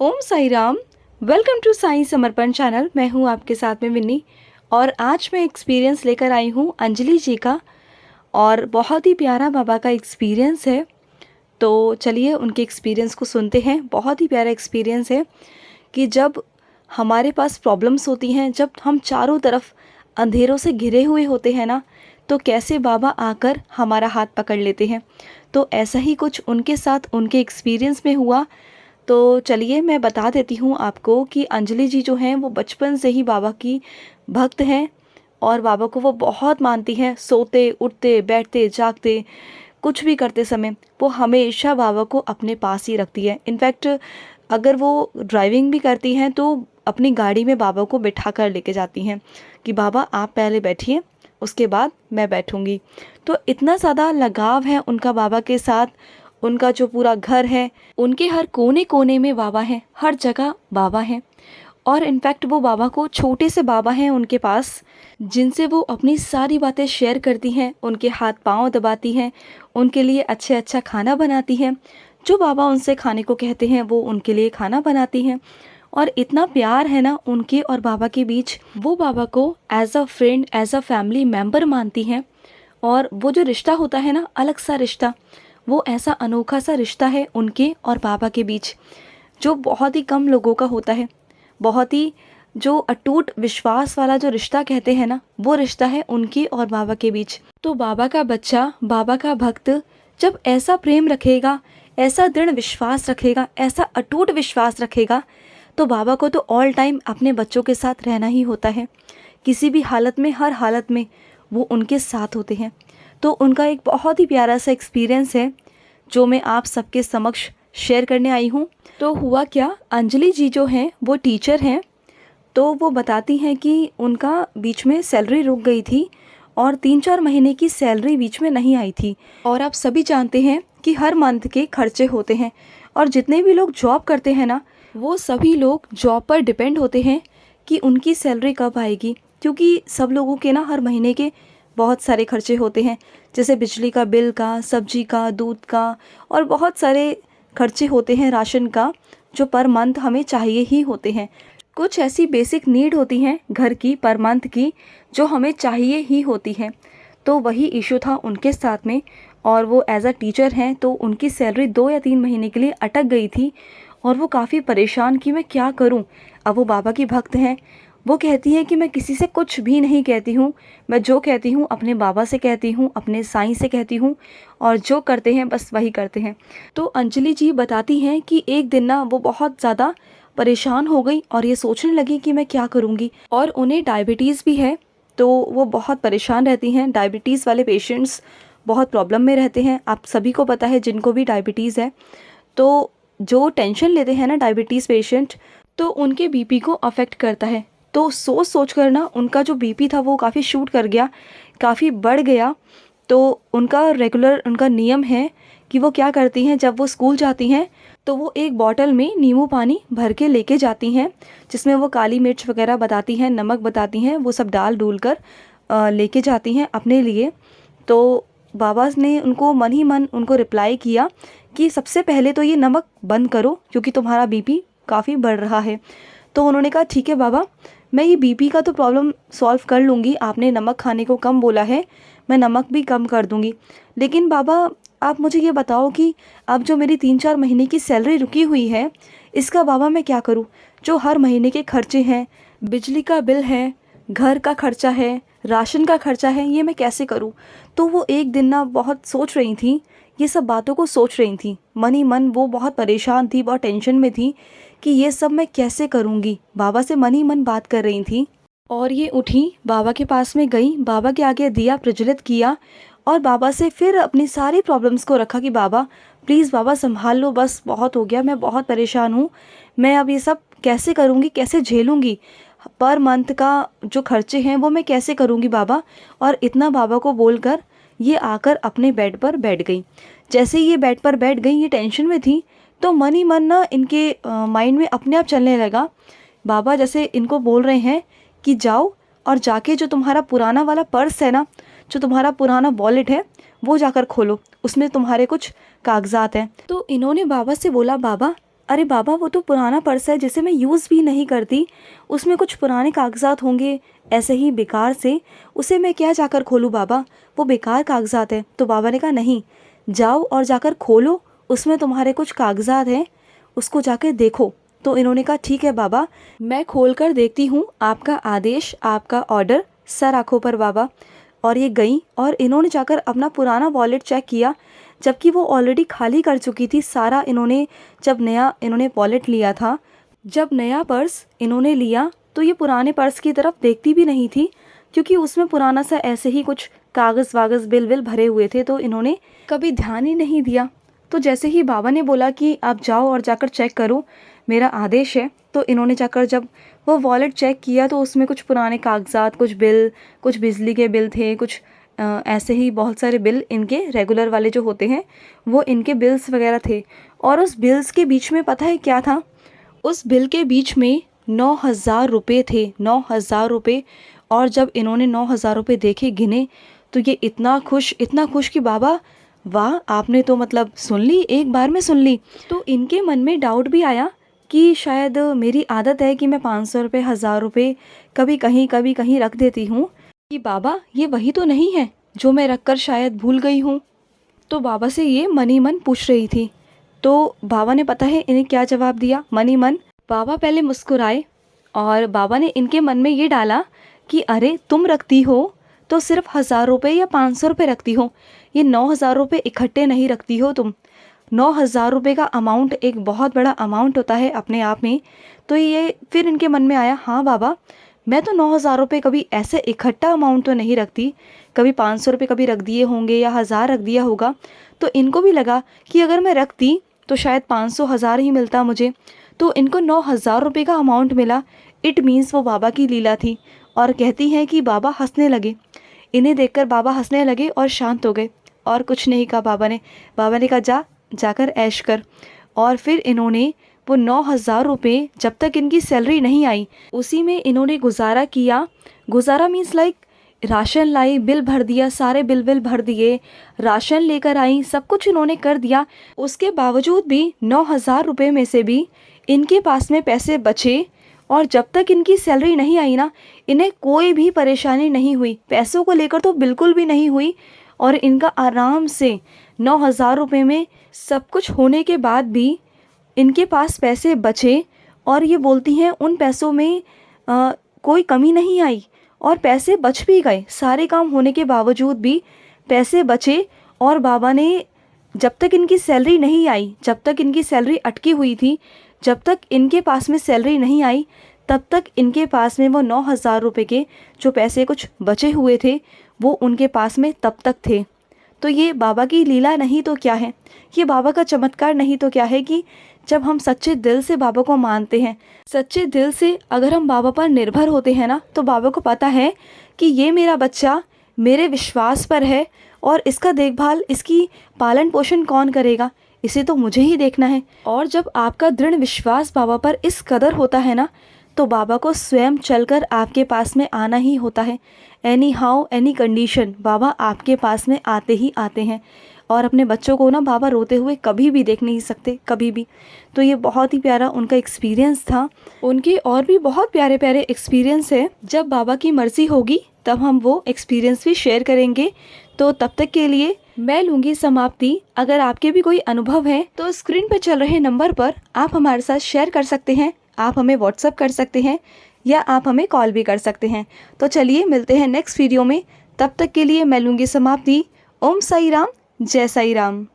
Om Sai Ram. Welcome to Sai Samarpan channel. मैं हूँ आपके साथ में विन्नी और आज मैं एक्सपीरियंस लेकर आई हूँ अंजलि जी का और बहुत ही प्यारा बाबा का एक्सपीरियंस है। तो चलिए उनके एक्सपीरियंस को सुनते हैं। बहुत ही प्यारा एक्सपीरियंस है कि जब हमारे पास प्रॉब्लम्स होती हैं, जब हम चारों तरफ अंधेरों से घिरे हुए होते हैं ना, तो कैसे बाबा आकर हमारा हाथ पकड़ लेते हैं। तो ऐसा ही कुछ उनके साथ उनके एक्सपीरियंस में हुआ। तो चलिए मैं बता देती हूँ आपको कि अंजलि जी जो हैं वो बचपन से ही बाबा की भक्त हैं और बाबा को वो बहुत मानती हैं। सोते उठते बैठते जागते कुछ भी करते समय वो हमेशा बाबा को अपने पास ही रखती है। इनफैक्ट अगर वो ड्राइविंग भी करती हैं तो अपनी गाड़ी में बाबा को बिठा कर लेके जाती हैं कि बाबा आप पहले बैठिए, उसके बाद मैं बैठूंगी। तो इतना ज़्यादा लगाव है उनका बाबा के साथ। उनका जो पूरा घर है, उनके हर कोने कोने में बाबा हैं, हर जगह बाबा हैं। और इनफैक्ट वो बाबा को छोटे से बाबा हैं उनके पास, जिनसे वो अपनी सारी बातें शेयर करती हैं, उनके हाथ पांव दबाती हैं, उनके लिए अच्छा खाना बनाती हैं। जो बाबा उनसे खाने को कहते हैं वो उनके लिए खाना बनाती हैं। और इतना प्यार है ना उनके और बाबा के बीच। वो बाबा को as a friend, as a family member मानती हैं। और वो जो रिश्ता होता है ना, अलग सा रिश्ता, वो ऐसा अनोखा सा रिश्ता है उनके और बाबा के बीच, जो बहुत ही कम लोगों का होता है। बहुत ही जो अटूट विश्वास वाला जो रिश्ता कहते हैं ना, वो रिश्ता है उनके और बाबा के बीच। तो बाबा का बच्चा, बाबा का भक्त जब ऐसा प्रेम रखेगा, ऐसा दृढ़ विश्वास रखेगा, ऐसा अटूट विश्वास रखेगा, तो बाबा को तो ऑल टाइम अपने बच्चों के साथ रहना ही होता है। किसी भी हालत में, हर हालत में वो उनके साथ होते हैं। तो उनका एक बहुत ही प्यारा सा एक्सपीरियंस है जो मैं आप सबके समक्ष शेयर करने आई हूँ। तो हुआ क्या, अंजलि जी जो हैं वो टीचर हैं। तो वो बताती हैं कि उनका बीच में सैलरी रुक गई थी और 3-4 महीने की सैलरी बीच में नहीं आई थी। और आप सभी जानते हैं कि हर मंथ के खर्चे होते हैं और जितने भी लोग जॉब करते हैं ना, वो सभी लोग जॉब पर डिपेंड होते हैं कि उनकी सैलरी कब आएगी। क्योंकि सब लोगों के ना हर महीने के बहुत सारे खर्चे होते हैं, जैसे बिजली का बिल का, सब्जी का, दूध का, और बहुत सारे खर्चे होते हैं राशन का, जो पर मंथ हमें चाहिए ही होते हैं। कुछ ऐसी बेसिक नीड होती हैं घर की पर मंथ की, जो हमें चाहिए ही होती हैं। तो वही इशू था उनके साथ में। और वो एज अ टीचर हैं तो उनकी सैलरी 2 या 3 महीने के लिए अटक गई थी और वो काफ़ी परेशान कि मैं क्या करूं। अब वो बाबा की भक्त हैं। वो कहती हैं कि मैं किसी से कुछ भी नहीं कहती हूँ, मैं जो कहती हूँ अपने बाबा से कहती हूँ, अपने साईं से कहती हूँ, और जो करते हैं बस वही करते हैं। तो अंजलि जी बताती हैं कि एक दिन ना वो बहुत ज़्यादा परेशान हो गई और ये सोचने लगी कि मैं क्या करूँगी। और उन्हें डायबिटीज़ भी है, तो वो बहुत परेशान रहती हैं। डायबिटीज़ वाले पेशेंट्स बहुत प्रॉब्लम में रहते हैं। आप सभी को पता है जिनको भी डायबिटीज़ है, तो जो टेंशन लेते हैं ना डायबिटीज़ पेशेंट, तो उनके बीपी को अफेक्ट करता है। तो सोच सोच कर ना उनका जो बीपी था वो काफ़ी शूट कर गया, काफ़ी बढ़ गया। तो उनका रेगुलर उनका नियम है कि वो क्या करती हैं, जब वो स्कूल जाती हैं तो वो एक बॉटल में नींबू पानी भर के लेके जाती हैं, जिसमें वो काली मिर्च वगैरह बताती हैं, नमक बताती हैं, वो सब डाल डूल कर लेके जाती हैं अपने लिए। तो बाबा ने उनको मन ही मन उनको रिप्लाई किया कि सबसे पहले तो ये नमक बंद करो क्योंकि तुम्हारा बीपी काफ़ी बढ़ रहा है। तो उन्होंने कहा ठीक है बाबा, मैं ये बीपी का तो प्रॉब्लम सॉल्व कर लूँगी, आपने नमक खाने को कम बोला है, मैं नमक भी कम कर दूँगी। लेकिन बाबा आप मुझे ये बताओ कि अब जो मेरी 3-4 महीने की सैलरी रुकी हुई है, इसका बाबा मैं क्या करूँ? जो हर महीने के खर्चे हैं, बिजली का बिल है, घर का खर्चा है, राशन का खर्चा है, ये मैं कैसे करूँ? तो वो एक दिन ना बहुत सोच रही थी, ये सब बातों को सोच रही थी मन ही मन। वो बहुत परेशान थी, बहुत टेंशन में थी कि ये सब मैं कैसे करूँगी। बाबा से मन ही मन बात कर रही थी। और ये उठी, बाबा के पास में गई, बाबा के आगे दिया प्रज्वलित किया और बाबा से फिर अपनी सारी प्रॉब्लम्स को रखा कि बाबा प्लीज़ बाबा संभाल लो, बस बहुत हो गया, मैं बहुत परेशान हूँ, मैं अब ये सब कैसे करूँगी, कैसे झेलूँगी, पर मंथ का जो खर्चे हैं वो मैं कैसे करूँगी बाबा। और इतना बाबा को बोलकर ये आकर अपने बेड पर बैठ गई। जैसे ही ये बेड पर बैठ गई, ये टेंशन में थी, तो मन ही मन ना इनके माइंड में अपने आप चलने लगा, बाबा जैसे इनको बोल रहे हैं कि जाओ और जाके जो तुम्हारा पुराना वाला पर्स है ना, जो तुम्हारा पुराना वॉलेट है, वो जाकर खोलो, उसमें तुम्हारे कुछ कागजात हैं। तो इन्होंने बाबा से बोला बाबा अरे बाबा, वो तो पुराना पर्स है जिसे मैं यूज़ भी नहीं करती, उसमें कुछ पुराने कागजात होंगे ऐसे ही बेकार से, उसे मैं क्या जाकर खोलूँ बाबा, वो बेकार कागजात है। तो बाबा ने कहा नहीं, जाओ और जाकर खोलो, उसमें तुम्हारे कुछ कागजात हैं, उसको जाकर देखो। तो इन्होंने कहा ठीक है बाबा, मैं खोल कर देखती हूँ, आपका आदेश, आपका ऑर्डर, सर आँखों पर बाबा। और ये गई और इन्होंने जाकर अपना पुराना वॉलेट चेक किया, जबकि वो ऑलरेडी खाली कर चुकी थी सारा। इन्होंने जब नया इन्होंने वॉलेट लिया था, जब नया पर्स इन्होंने लिया तो ये पुराने पर्स की तरफ देखती भी नहीं थी, क्योंकि उसमें पुराना सा ऐसे ही कुछ कागज़ वागज़ बिल विल भरे हुए थे, तो इन्होंने कभी ध्यान ही नहीं दिया। तो जैसे ही बाबा ने बोला कि आप जाओ और जाकर चेक करो, मेरा आदेश है, तो इन्होंने जाकर जब वो वॉलेट चेक किया तो उसमें कुछ पुराने कागजात, कुछ बिल, कुछ बिजली के बिल थे, कुछ ऐसे ही बहुत सारे बिल, इनके रेगुलर वाले जो होते हैं वो इनके बिल्स वगैरह थे। और उस बिल्स के बीच में पता है क्या था? उस बिल के बीच में 9,000 रुपये थे, 9,000 रुपये। और जब इन्होंने 9,000 रुपये देखे, गिने, तो ये इतना खुश कि बाबा वाह, आपने तो मतलब सुन ली, एक बार में सुन ली। तो इनके मन में डाउट भी आया कि शायद मेरी आदत है कि मैं 500 रुपये, 1,000 रुपये कभी कहीं रख देती हूँ, कि बाबा ये वही तो नहीं है जो मैं रख कर शायद भूल गई हूँ। तो बाबा से ये मन ही मन पूछ रही थी। तो बाबा ने पता है इन्हें क्या जवाब दिया? मन ही मन बाबा पहले मुस्कुराए और बाबा ने इनके मन में ये डाला कि अरे तुम रखती हो तो सिर्फ 1,000 रुपये या 500 रुपये रखती हो, ये 9,000 रुपये इकट्ठे नहीं रखती हो तुम। 9,000 रुपये का अमाउंट एक बहुत बड़ा अमाउंट होता है अपने आप में। तो ये फिर इनके मन में आया, हाँ बाबा, मैं तो 9,000 रुपये कभी ऐसे इकट्ठा अमाउंट तो नहीं रखती, कभी 500 रुपये कभी रख दिए होंगे या 1,000 रख दिया होगा। तो इनको भी लगा कि अगर मैं रखती तो शायद 500, 1,000 ही मिलता मुझे। तो इनको 9,000 रुपये का अमाउंट मिला। इट मीन्स वो बाबा की लीला थी। और कहती हैं कि बाबा हंसने लगे, इन्हें देखकर बाबा हंसने लगे और शांत हो गए और कुछ नहीं कहा बाबा ने। बाबा ने कहा जाकर ऐश कर। और फिर इन्होंने वो 9,000 रुपये, जब तक इनकी सैलरी नहीं आई, उसी में इन्होंने गुजारा किया। गुजारा मीन्स लाइक राशन लाई, बिल भर दिया, सारे बिल भर दिए, राशन लेकर आई, सब कुछ इन्होंने कर दिया। उसके बावजूद भी 9,000 रुपये में से भी इनके पास में पैसे बचे। और जब तक इनकी सैलरी नहीं आई ना, इन्हें कोई भी परेशानी नहीं हुई, पैसों को लेकर तो बिल्कुल भी नहीं हुई। और इनका आराम से 9,000 रुपये में सब कुछ होने के बाद भी इनके पास पैसे बचे। और ये बोलती हैं उन पैसों में कोई कमी नहीं आई और पैसे बच भी गए, सारे काम होने के बावजूद भी पैसे बचे। और बाबा ने जब तक इनकी सैलरी नहीं आई, जब तक इनकी सैलरी अटकी हुई थी, जब तक इनके पास में सैलरी नहीं आई, तब तक इनके पास में वो 9,000 रुपये के जो पैसे कुछ बचे हुए थे वो उनके पास में तब तक थे। तो ये बाबा की लीला नहीं तो क्या है, ये बाबा का चमत्कार नहीं तो क्या है कि जब हम सच्चे दिल से बाबा को मानते हैं, सच्चे दिल से अगर हम बाबा पर निर्भर होते हैं ना, तो बाबा को पता है कि ये मेरा बच्चा मेरे विश्वास पर है और इसका देखभाल, इसकी पालन पोषण कौन करेगा, इसे तो मुझे ही देखना है। और जब आपका दृढ़ विश्वास बाबा पर इस कदर होता है ना, तो बाबा को स्वयं चलकर आपके पास में आना ही होता है। एनी हाउ एनी कंडीशन बाबा आपके पास में आते ही आते हैं। और अपने बच्चों को ना बाबा रोते हुए कभी भी देख नहीं सकते, कभी भी। तो ये बहुत ही प्यारा उनका एक्सपीरियंस था। उनके और भी बहुत प्यारे प्यारे एक्सपीरियंस है, जब बाबा की मर्ज़ी होगी तब हम वो एक्सपीरियंस भी शेयर करेंगे। तो तब तक के लिए मैं लूँगी समाप्ति। अगर आपके भी कोई अनुभव है तो स्क्रीन पर चल रहे नंबर पर आप हमारे साथ शेयर कर सकते हैं, आप हमें व्हाट्सअप कर सकते हैं या आप हमें कॉल भी कर सकते हैं। तो चलिए मिलते हैं नेक्स्ट वीडियो में, तब तक के लिए मैं लूँगी समाप्ति। ओम साई राम, जय साई राम।